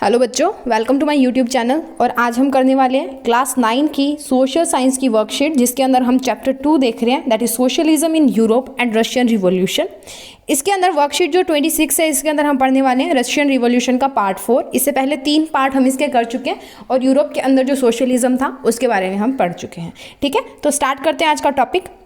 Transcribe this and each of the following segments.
Hello बच्चों, welcome to my YouTube channel. और आज हम करने वाले हैं क्लास 9 की सोशल साइंस की वर्कशीट, जिसके अंदर हम चैप्टर 2 देख रहे हैं, that is socialism in Europe and Russian revolution. इसके अंदर वर्कशीट जो 26 है, इसके अंदर हम पढ़ने वाले हैं रशियन रिवॉल्यूशन का पार्ट 4। इससे पहले 3 पार्ट हम इसके कर चुके हैं और यूरोप के अंदर जो सोशलिज्म था उसके बारे में हम पढ़ चुके हैं। ठीक है, तो स्टार्ट करते हैं आज का टॉपिक।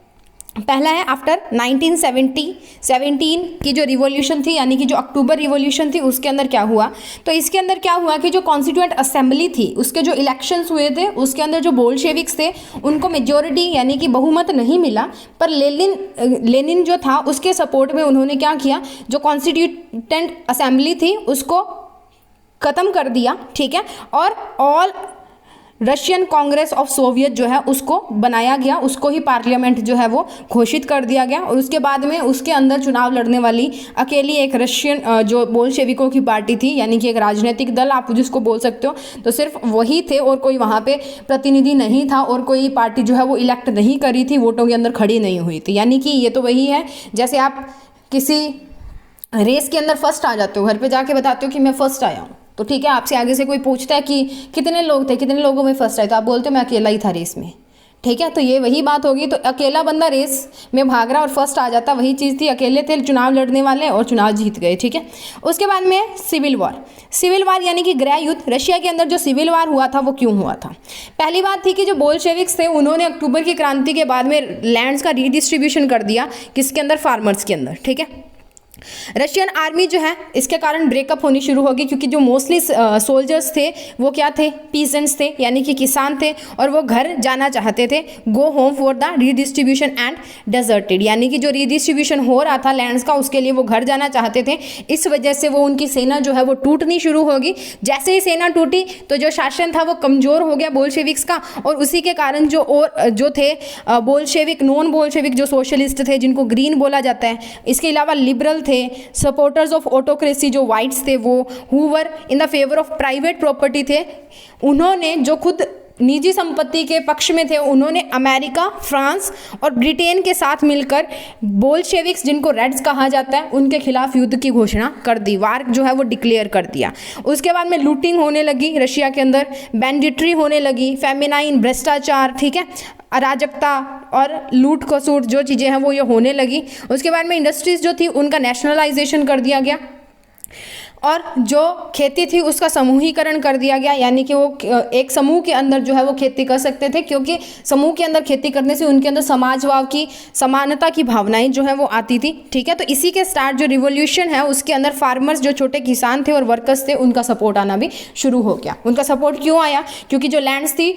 पहला है आफ्टर 1917 की जो रिवॉल्यूशन थी, यानी कि जो अक्टूबर रिवॉल्यूशन थी, उसके अंदर क्या हुआ। तो इसके अंदर क्या हुआ कि जो कॉन्स्टिट्यूएंट असेंबली थी, उसके जो इलेक्शंस हुए थे, उसके अंदर जो बोल्शेविक्स थे उनको मेजोरिटी यानी कि बहुमत नहीं मिला। पर लेनिन जो था उसके सपोर्ट में उन्होंने क्या किया, जो कॉन्स्टिट्यूएंट असेंबली थी उसको ख़त्म कर दिया। ठीक है, और all Russian Congress of Soviet जो है उसको बनाया गया, उसको ही पार्लियामेंट जो है वो घोषित कर दिया गया। और उसके बाद में उसके अंदर चुनाव लड़ने वाली अकेली एक रशियन जो बोल्शेविकों की पार्टी थी, यानी कि एक राजनीतिक दल आप जिसको बोल सकते हो, तो सिर्फ वही थे और कोई वहाँ पे प्रतिनिधि नहीं था और कोई पार्टी जो है वो इलेक्ट नहीं करी थी, वोटों के अंदर खड़ी नहीं हुई थी। यानी कि ये तो वही है जैसे आप किसी रेस के अंदर फर्स्ट आ जाते हो, घर पे जाके बताते हो कि मैं फर्स्ट आया हूँ, तो ठीक है, आपसे आगे से कोई पूछता है कि कितने लोग थे, कितने लोगों में फर्स्ट आए, तो आप बोलते हो मैं अकेला ही था रेस में। ठीक है, तो ये वही बात होगी। तो अकेला बंदा रेस में भाग रहा और फर्स्ट आ जाता, वही चीज़ थी। अकेले थे चुनाव लड़ने वाले और चुनाव जीत गए। ठीक है, उसके बाद में सिविल वॉर यानी कि गृह युद्ध। रशिया के अंदर जो सिविल वॉर हुआ था वो क्यों हुआ था। पहली बात थी कि जो बोल्शेविक्स थे उन्होंने अक्टूबर की क्रांति के बाद में लैंड्स का रीडिस्ट्रीब्यूशन कर दिया, किसके अंदर, फार्मर्स के अंदर। ठीक है, रशियन आर्मी जो है इसके कारण ब्रेकअप होनी शुरू होगी, क्योंकि जो मोस्टली सोल्जर्स थे वो क्या थे, पीसेंट्स थे, यानी कि किसान थे, और वो घर जाना चाहते थे, go home for the redistribution and deserted, यानी कि जो रीडिस्ट्रीब्यूशन हो रहा था लैंड्स का उसके लिए वो घर जाना चाहते थे। इस वजह से वो उनकी सेना जो है वो टूटनी शुरू होगी। जैसे ही सेना टूटी तो जो शासन था वो कमज़ोर हो गया बोल्शेविक्स का, और उसी के कारण जो थे बोल्शेविक, नॉन बोल्शेविक जो सोशलिस्ट थे, जिनको ग्रीन बोला जाता है, इसके अलावा लिबरल थे, सपोर्टर्स ऑफ ऑटोक्रेसी जो वाइट्स थे, वो who were in the favour of private property थे, उन्होंने जो खुद निजी संपत्ति के पक्ष में थे, उन्होंने अमेरिका, फ्रांस और ब्रिटेन के साथ मिलकर बोल्शेविक्स, जिनको रेड्स कहा जाता है, उनके खिलाफ युद्ध की घोषणा कर दी, वार जो है वो डिक्लेयर कर दिया। उसके बाद में लूटिंग होने लगी रशिया के अंदर, बैंडिट्री होने लगी, फेमिनाइन, भ्रष्टाचार, ठीक है, अराजकता और लूट खसूट जो चीज़ें हैं वो ये होने लगी। उसके बाद में इंडस्ट्रीज़ जो थी उनका नेशनलाइजेशन कर दिया गया, और जो खेती थी उसका समूहीकरण कर दिया गया, यानी कि वो एक समूह के अंदर जो है वो खेती कर सकते थे, क्योंकि समूह के अंदर खेती करने से उनके अंदर समाजवाद की, समानता की भावनाएं जो है वो आती थी। ठीक है, तो इसी के स्टार्ट जो रिवॉल्यूशन है उसके अंदर फार्मर्स, जो छोटे किसान थे और वर्कर्स थे, उनका सपोर्ट आना भी शुरू हो गया। उनका सपोर्ट क्यों आया, क्योंकि जो लैंड्स थी,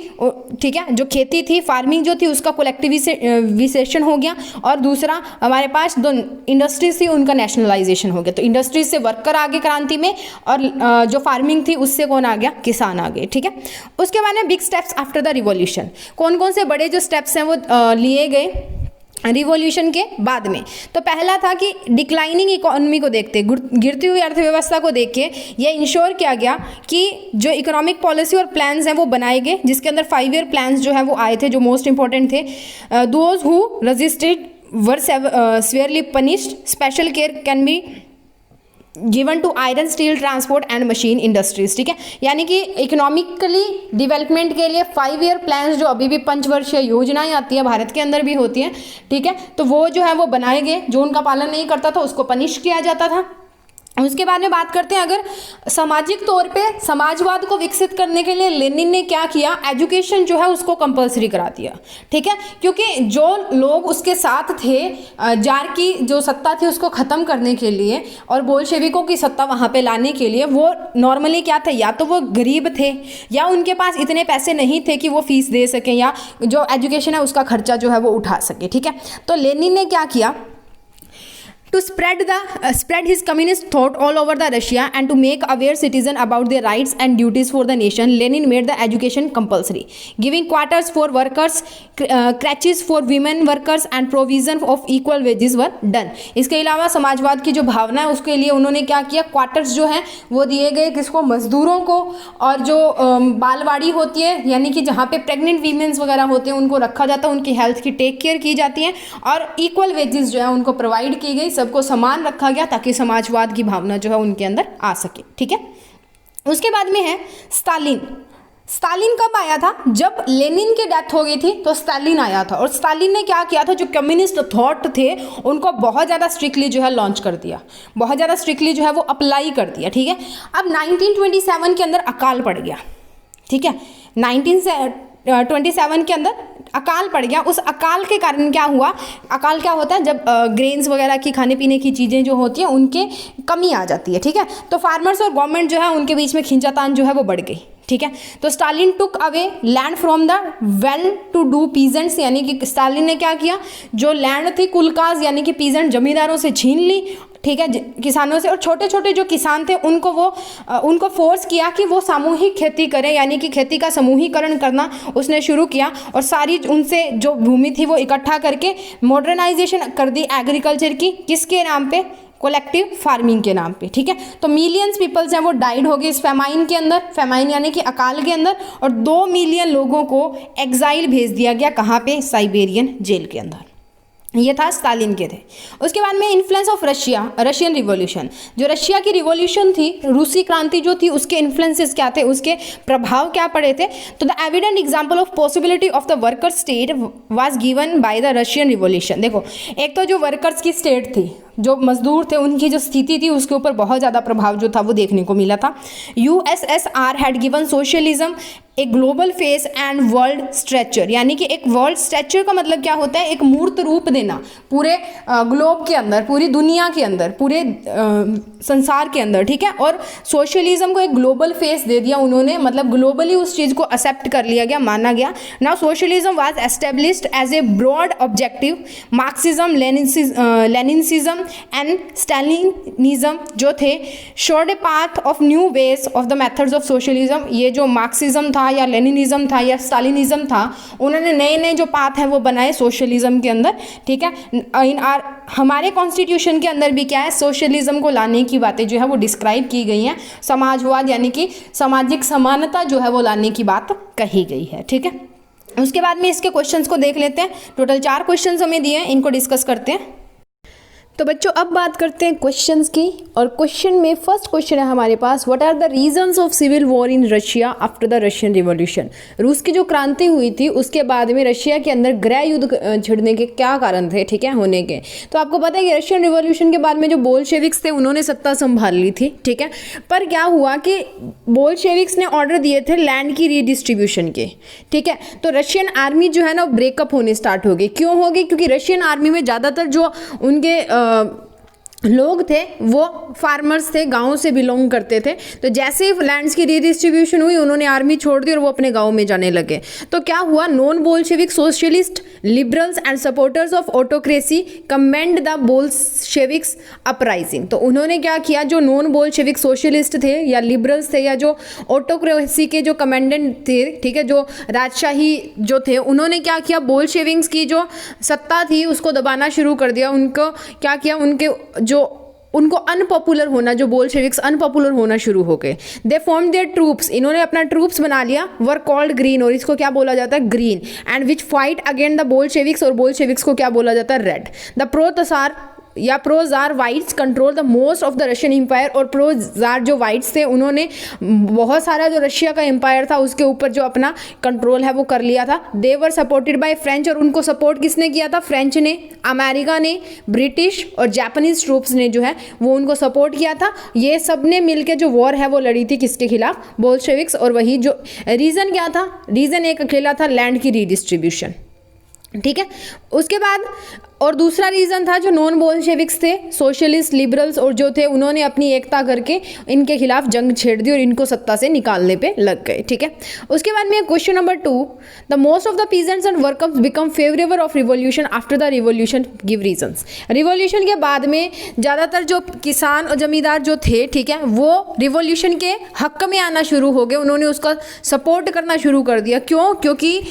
ठीक है, जो खेती थी, फार्मिंग जो थी, उसका कोलेक्टिविजेशन हो गया, और दूसरा हमारे पास दो इंडस्ट्रीज थी उनका नेशनलाइजेशन हो गया। तो इंडस्ट्रीज से वर्कर आगे क्रांति में, और जो फार्मिंग थी उससे कौन आ गया, किसान आ गए। ठीक है, उसके बाद में big steps after the revolution, कौन कौन से बड़े जो स्टेप्स हैं वो लिए गए रिवॉल्यूशन के बाद में। तो पहला था कि डिक्लाइनिंग इकोनॉमी को देखते, गिरती हुई अर्थव्यवस्था को देख के ये इंश्योर किया गया कि जो इकोनॉमिक पॉलिसी और प्लान्स हैं वो बनाए गए, जिसके अंदर 5 ईयर प्लान्स जो है वो आए थे, जो मोस्ट इंपॉर्टेंट थे। Those who resisted were severely punished, special care can be given to iron, steel, transport and machine industries. ठीक है, यानी कि इकोनॉमिकली डेवलपमेंट के लिए 5 ईयर प्लान्स, जो अभी भी पंचवर्षीय योजनाएं आती हैं, भारत के अंदर भी होती हैं, ठीक है, तो वो जो है वो बनाए गए। जो उनका पालन नहीं करता था उसको पनिश किया जाता था। उसके बाद में बात करते हैं, अगर सामाजिक तौर पे समाजवाद को विकसित करने के लिए लेनिन ने क्या किया, एजुकेशन जो है उसको कंपलसरी करा दिया। ठीक है, क्योंकि जो लोग उसके साथ थे, जार की जो सत्ता थी उसको ख़त्म करने के लिए और बोल्शेविकों की सत्ता वहाँ पे लाने के लिए, वो नॉर्मली क्या थे, या तो वो गरीब थे या उनके पास इतने पैसे नहीं थे कि वो फीस दे सकें या जो एजुकेशन है उसका खर्चा जो है वो उठा सके। ठीक है, तो लेनिन ने क्या किया, to spread his communist thought all over the Russia and to make aware citizen about their rights and duties for the nation, Lenin made the education compulsory, giving quarters for workers, crèches for women workers and provision of equal wages were done। इसके अलावा समाजवाद की जो भावना है उसके लिए उन्होंने क्या किया, क्वार्टर्स जो हैं वो दिए गए, किसको, मजदूरों को, और जो बालवाड़ी होती है, यानी कि जहाँ पे प्रेग्नेंट वीमेंस वगैरह होते हैं उनको रखा जाता है, उनकी हेल्थ की टेक केयर की जाती है, और इक्वल वेजेस जो है उनको प्रोवाइड की गई, सबको समान रखा गया ताकि समाजवाद की भावना जो है उनके अंदर आ सके। ठीक है, उसके बाद में है स्टालिन। स्टालिन कब आया था? जब लेनिन की डेथ हो गई थी तो स्टालिन आया था, और स्टालिन ने क्या किया था, जो कम्युनिस्ट थॉट थे उनको बहुत ज़्यादा स्ट्रिक्टली जो है लॉन्च कर दिया, बहुत ज़्यादा स्ट्रिक्टली जो है वो अप्लाई कर दिया, ठीक है। अब 1927 के अंदर अकाल पड़ गया, ठीक है, 1927 के अंदर अकाल पड़ गया। उस अकाल के कारण क्या हुआ, अकाल क्या होता है, जब ग्रेन्स वगैरह की खाने पीने की चीज़ें जो होती हैं उनके कमी आ जाती है, ठीक है। तो फार्मर्स और गवर्नमेंट जो है उनके बीच में खींचातान जो है वो बढ़ गई, ठीक है। तो Stalin took away land from the well to do peasants, यानी कि स्टालिन ने क्या किया, जो लैंड थी कुलकाज यानी कि पीजेंट जमींदारों से छीन ली, ठीक है, किसानों से, और छोटे छोटे जो किसान थे उनको फोर्स किया कि वो सामूहिक खेती करें, यानी कि खेती का समूहीकरण करना उसने शुरू किया, और सारी उनसे जो भूमि थी वो इकट्ठा करके मॉडर्नाइजेशन कर दी एग्रीकल्चर की, किसके नाम पे, कलेक्टिव फार्मिंग के नाम पे, ठीक है। तो मिलियंस पीपल्स हैं वो डाइड हो गए इस फेमाइन के अंदर, फेमाइन यानी कि अकाल के अंदर, और 2 मिलियन लोगों को एग्जाइल भेज दिया गया, कहाँ पे, साइबेरियन जेल के अंदर। ये था स्टालिन के थे। उसके बाद में इन्फ्लुएंस ऑफ रशियन रिवॉल्यूशन, जो रशिया की रिवॉल्यूशन थी, रूसी क्रांति जो थी, उसके इन्फ्लुएंसेस क्या थे, उसके प्रभाव क्या पड़े थे। तो the evident example of possibility of the worker state was given by the Russian revolution. देखो, एक तो जो वर्कर्स की स्टेट थी, जो मजदूर थे, उनकी जो स्थिति थी उसके ऊपर बहुत ज़्यादा प्रभाव जो था वो देखने को मिला था। USSR had given socialism a global face and world stretcher, यानी कि एक वर्ल्ड स्ट्रेचर का मतलब क्या होता है, एक मूर्त रूप देना पूरे ग्लोब के अंदर, पूरी दुनिया के अंदर, पूरे संसार के अंदर, ठीक है। और सोशलिज्म को एक ग्लोबल फेस दे दिया उन्होंने, मतलब ग्लोबली उस चीज़ को एक्सेप्ट कर लिया गया, माना गया। Now socialism was established as a broad objective. Marxism, Leninism and Stalinism जो थे showed a path of new ways of the methods of socialism. ये जो मार्क्सिज्म था या लेनिनिज्म था या स्टालिनिज्म था, उन्होंने नए नए जो पाथ हैं वो बनाए सोशलिज्म के अंदर, ठीक है। हमारे कॉन्स्टिट्यूशन के अंदर भी क्या है, सोशलिज्म को लाने की बातें जो है वो डिस्क्राइब की गई हैं। समाजवाद यानी कि सामाजिक समानता जो है वो लाने की बात कही गई है, ठीक है। उसके बाद में इसके क्वेश्चंस को देख लेते हैं। टोटल 4 क्वेश्चंस हमें दिए हैं, इनको डिस्कस करते हैं। तो बच्चों अब बात करते हैं क्वेश्चंस की, और क्वेश्चन में फर्स्ट क्वेश्चन है हमारे पास, what are the reasons of civil war in Russia after the Russian revolution. रूस की जो क्रांति हुई थी उसके बाद में रशिया के अंदर गृह युद्ध छिड़ने के क्या कारण थे, ठीक है, होने के। तो आपको पता है कि रशियन रिवॉल्यूशन के बाद में जो बोल्शेविक्स थे उन्होंने सत्ता संभाल ली थी, ठीक है। पर क्या हुआ कि बोल्शेविक्स ने ऑर्डर दिए थे लैंड की रीडिस्ट्रीब्यूशन के, ठीक है। तो रशियन आर्मी जो है ना ब्रेकअप होने स्टार्ट हो गई। क्यों हो गई? क्योंकि रशियन आर्मी में ज़्यादातर जो उनके लोग थे वो फार्मर्स थे, गाँव से बिलोंग करते थे। तो जैसे ही लैंड्स की रीडिस्ट्रीब्यूशन हुई उन्होंने आर्मी छोड़ दी और वो अपने गाँव में जाने लगे। तो क्या हुआ, non Bolshevik socialist liberals and supporters of autocracy commend the Bolsheviks uprising. तो उन्होंने क्या किया, जो नॉन बोल्शेविक सोशलिस्ट थे या लिबरल्स थे या जो ऑटोक्रेसी के जो कमेंडेंट थे, ठीक है, जो राजशाही जो थे, उन्होंने क्या किया, बोल्शेविक्स की जो सत्ता थी उसको दबाना शुरू कर दिया। उनको क्या किया, उनको अनपॉपुलर होना, जो बोल्शेविक्स अनपॉपुलर होना शुरू हो गए। दे फॉर्म देयर ट्रूप्स, इन्होंने अपना ट्रूप्स बना लिया, वर कॉल्ड ग्रीन, और इसको क्या बोला जाता है, green, and which fight against the Bolsheviks, और बोल्शेविक्स को क्या बोला जाता है, रेड। द प्रोतसार या pro tsar whites control the most of the Russian empire, और प्रोजार जो वाइट्स थे उन्होंने बहुत सारा जो रशिया का एम्पायर था उसके ऊपर जो अपना कंट्रोल है वो कर लिया था। दे वर सपोर्टेड बाय फ्रेंच, और उनको सपोर्ट किसने किया था, फ्रेंच ने, अमेरिका ने, ब्रिटिश और जापानीज ट्रूप्स ने जो है वो उनको सपोर्ट किया था। ये सब ने मिलकर जो वॉर है वो लड़ी थी किसके खिलाफ, बोल्शेविक्स। और वही जो रीज़न क्या था, रीज़न एक अकेला था, लैंड की रीडिस्ट्रीब्यूशन, ठीक है। उसके बाद और दूसरा रीज़न था जो नॉन बोल्शेविक्स थे, सोशलिस्ट लिबरल्स और जो थे उन्होंने अपनी एकता करके इनके खिलाफ जंग छेड़ दी और इनको सत्ता से निकालने पे लग गए, ठीक है। उसके बाद में question number 2, the most of the peasants and workers become favourable of revolution after the revolution, give reasons. Revolution के बाद में ज़्यादातर जो किसान और जमींदार जो थे, ठीक है, वो रिवॉल्यूशन के हक में आना शुरू हो गए, उन्होंने उसका सपोर्ट करना शुरू कर दिया। क्यों? क्योंकि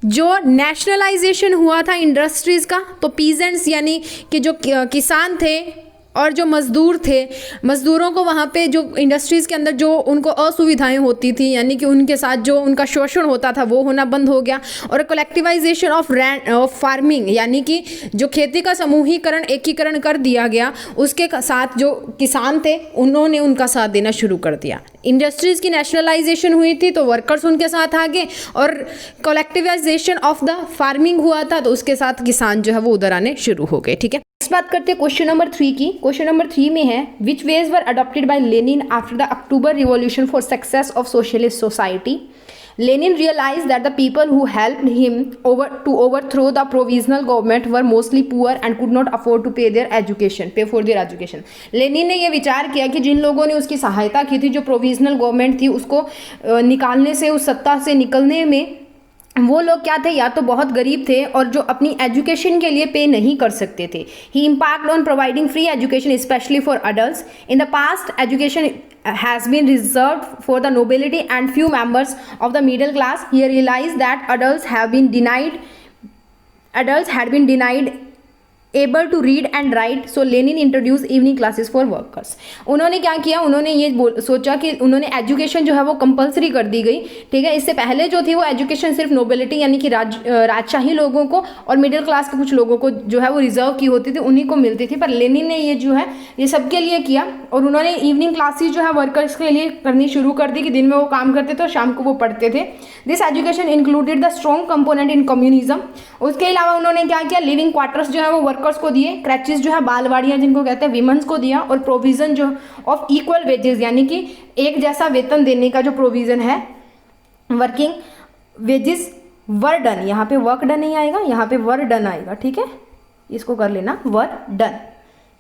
जो नेशनलाइजेशन हुआ था इंडस्ट्रीज़ का, तो पीजेंट्स यानी कि जो किसान थे और जो मज़दूर थे, मज़दूरों को वहाँ पे जो इंडस्ट्रीज़ के अंदर जो उनको असुविधाएं होती थी, यानी कि उनके साथ जो उनका शोषण होता था वो होना बंद हो गया। और कलेक्टिवाइजेशन ऑफ फार्मिंग, यानी कि जो खेती का समूहीकरण, एकीकरण कर दिया गया, उसके साथ जो किसान थे उन्होंने उनका साथ देना शुरू कर दिया। इंडस्ट्रीज़ की नेशनलाइजेशन हुई थी तो वर्कर्स उनके साथ आ गए, और कलेक्टिवाइजेशन ऑफ द फार्मिंग हुआ था तो उसके साथ किसान जो है वो उधर आने शुरू हो गए। ठीक है, नेक्स्ट बात करते हैं क्वेश्चन नंबर 3 की। क्वेश्चन नंबर 3 में है which ways were adopted by Lenin after the October revolution for success of socialist society. Lenin realized that the people who helped him to overthrow the provisional government were mostly poor and could not afford to pay for their education. Lenin ने ये विचार किया कि जिन लोगों ने उसकी सहायता की थी, जो प्रोविजनल गवर्नमेंट थी, उसको निकालने से, उस सत्ता से निकलने में, वो लोग क्या थे, या तो बहुत गरीब थे और जो अपनी एजुकेशन के लिए पे नहीं कर सकते थे। He impact on providing free education specially for adults. In the past education has been reserved for the nobility and few members of the middle class. He realized that adults had been denied able to read and write, so Lenin introduced evening classes for workers. उन्होंने क्या किया, उन्होंने ये सोचा कि उन्होंने education जो है वो कंपलसरी कर दी गई। ठीक है, इससे पहले जो थी वो एजुकेशन सिर्फ नोबिलिटी यानी कि राजशाही लोगों को और मिडिल क्लास के कुछ लोगों को जो है वो रिजर्व की होती थी, उन्हीं को मिलती थी। पर लेनिन ने ये जो है ये सबके लिए किया, और उन्होंने इवनिंग क्लासेस जो है वर्कर्स के लिए करनी शुरू कर दी कि दिन में वो काम करते थे और शाम को वो पढ़ते थे। This education included the strong component in communism. उसके अलावा उन्होंने क्या किया, लिविंग क्वार्टर्स जो है वो वर्कर्स को दिए, क्रैचेस जो है बालवाड़ियाँ जिनको कहते हैं विमेंस को दिया, और प्रोविजन जो ऑफ इक्वल वेजेस यानी कि एक जैसा वेतन देने का जो प्रोविजन है, वर्किंग वेजेस वर डन, यहाँ पे वर्क डन नहीं आएगा, यहाँ पे वर डन आएगा। ठीक है, इसको कर लेना वर डन।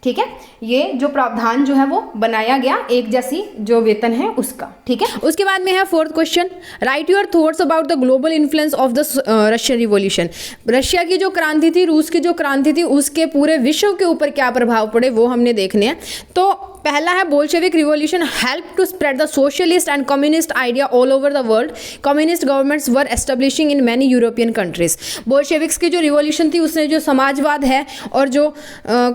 ठीक है, ये जो प्रावधान जो है वो बनाया गया एक जैसी जो वेतन है उसका। ठीक है, उसके बाद में है fourth question, right your thoughts about the global influence of the Russian revolution. Russia की जो क्रांति थी, रूस की जो क्रांति थी, उसके पूरे विश्व के ऊपर क्या प्रभाव पड़े वो हमने देखने हैं। तो पहला है Bolshevik revolution help to spread the socialist and communist idea all over the world. Communist governments were establishing in many European countries. Bolsheviks की जो रिवॉल्यूशन थी उसने जो समाजवाद है और जो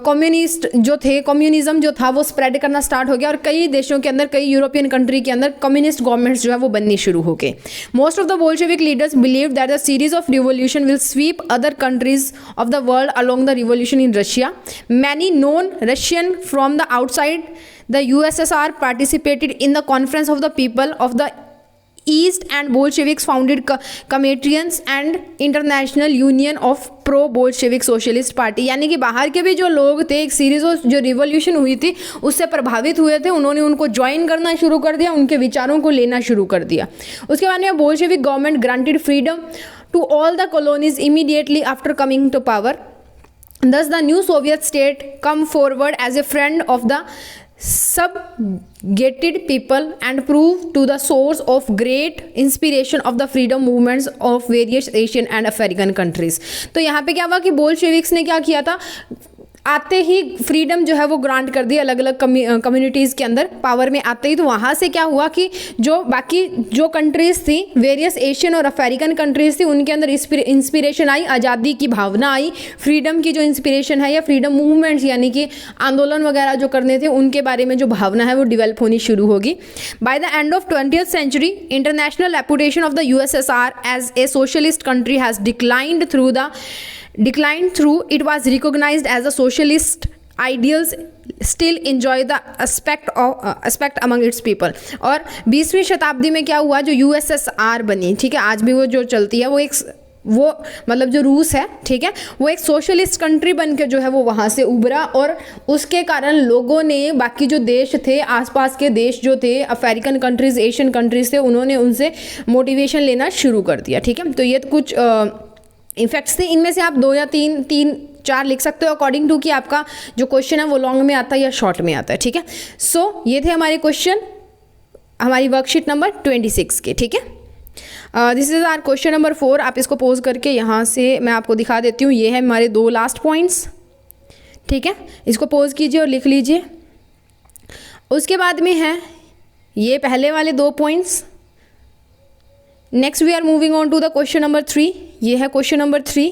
कम्युनिस्ट जो थे, कम्युनिज्म जो था वो स्प्रेड करना स्टार्ट हो गया, और कई देशों के अंदर, कई यूरोपियन कंट्री के अंदर कम्युनिस्ट गवर्नमेंट्स जो है वो बननी शुरू हो गए। Most of the Bolshevik leaders believe that the series of revolution will sweep other countries of the world along the revolution in Russia. Many non Russian from the outside the USSR participated in the Conference of the People of the East, and Bolsheviks founded Committees and International Union of Pro-Bolshevik Socialist Party। यानी कि बाहर के भी जो लोग थे, एक series of जो रिवॉल्यूशन हुई थी उससे प्रभावित हुए थे, उन्होंने उनको ज्वाइन करना शुरू कर दिया, उनके विचारों को लेना शुरू कर दिया। उसके बाद में Bolshevik government granted freedom to all the colonies immediately after coming to power. Thus the new Soviet state come forward as a friend of the subjugated people and prove to the source of great inspiration of the freedom movements of various Asian and African countries। तो यहाँ पे क्या हुआ कि Bolsheviks ने क्या किया था, आते ही फ्रीडम जो है वो ग्रांट कर दी अलग अलग कम्युनिटीज़ के अंदर पावर में आते ही। तो वहाँ से क्या हुआ कि जो बाकी जो कंट्रीज़ थी, वेरियस एशियन और अफ्रीकन कंट्रीज़ थी, उनके अंदर इंस्पिरेशन आई, आज़ादी की भावना आई, फ्रीडम की जो इंस्पिरेशन है या फ्रीडम मूवमेंट्स यानी कि आंदोलन वगैरह जो करने थे उनके बारे में जो भावना है वो डेवलप होनी शुरू होगी। By the end of 20th century, international reputation of the USSR as a socialist country has declined through it was recognized as a socialist ideals still enjoy the aspect among its people। और 20वीं शताब्दी में क्या हुआ, जो USSR बनी, ठीक है, आज भी वो जो चलती है, वो मतलब जो रूस है, ठीक है, वो एक सोशलिस्ट कंट्री बन के जो है वो वहाँ से उभरा, और उसके कारण लोगों ने बाकी जो देश थे, आसपास के देश जो थे, अफ्रीकन कंट्रीज़, एशियन कंट्रीज़ थे, उन्होंने उनसे मोटिवेशन लेना शुरू कर दिया। ठीक है, तो ये कुछ इफेक्ट्स थे, इनमें से आप 2 या 3-4 लिख सकते हो अकॉर्डिंग टू कि आपका जो क्वेश्चन है वो लॉन्ग में आता है या शॉर्ट में आता है। ठीक है, सो ये थे हमारे क्वेश्चन हमारी वर्कशीट नंबर 26 के। ठीक है, this is our question number 4। आप इसको पोज करके यहाँ से मैं आपको दिखा देती हूँ, ये है हमारे 2 लास्ट पॉइंट्स। ठीक है, इसको पोज कीजिए और लिख लीजिए। उसके बाद में है ये पहले वाले 2 points. Next we are moving on to the question number 3। ये है क्वेश्चन नंबर 3।